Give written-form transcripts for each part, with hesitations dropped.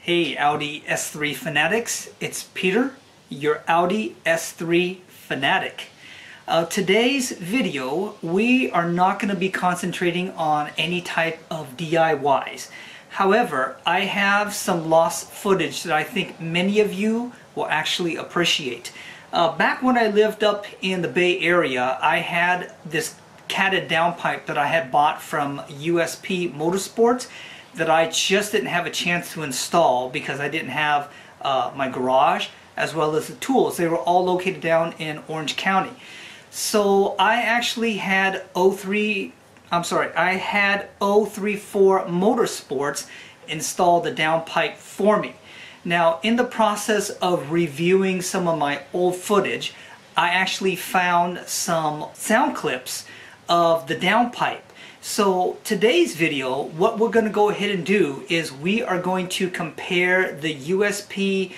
Hey Audi S3 Fanatics, it's Peter, your Audi S3 Fanatic. Today's video, we are not going to be concentrating on any type of DIYs. However, I have some lost footage that I think many of you will actually appreciate. Back when I lived up in the Bay Area, I had this catted downpipe that I had bought from USP Motorsports that I just didn't have a chance to install because I didn't have my garage as well as the tools. They were all located down in Orange County. So I actually had 034 Motorsports install the downpipe for me. Now, in the process of reviewing some of my old footage, I actually found some sound clips of the downpipe. So today's video, what we're going to go ahead and do is we are going to compare the USP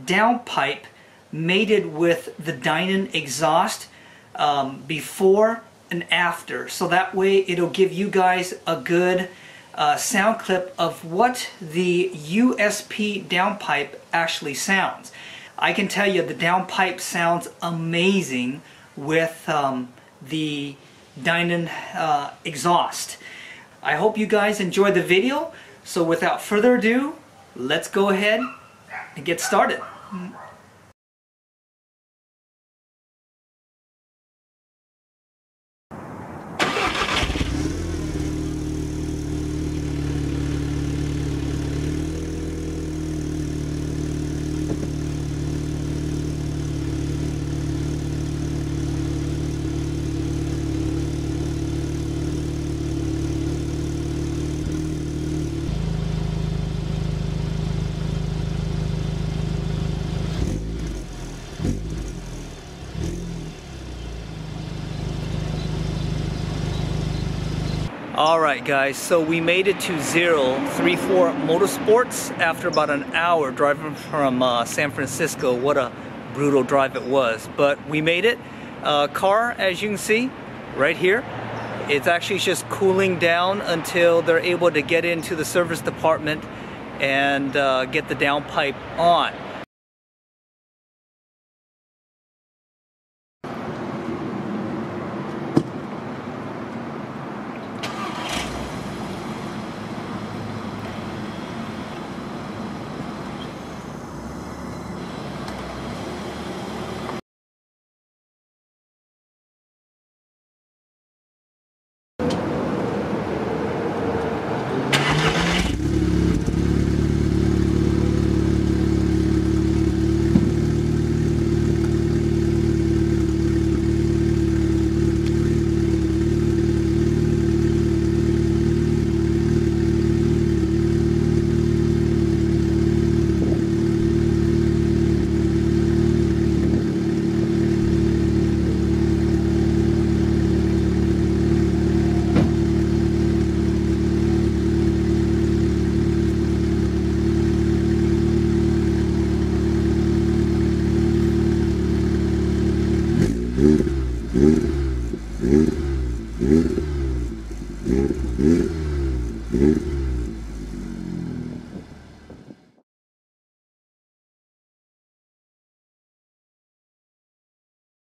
downpipe mated with the Dinan exhaust before and after. So that way it'll give you guys a good sound clip of what the USP downpipe actually sounds. I can tell you the downpipe sounds amazing with the Dinan exhaust. I hope you guys enjoy the video. So without further ado, let's go ahead and get started. Alright guys, so we made it to 034 Motorsports after about an hour driving from San Francisco. What a brutal drive it was, but we made it. Car, as you can see, right here, it's actually just cooling down until they're able to get into the service department and get the downpipe on. Mm-hmm.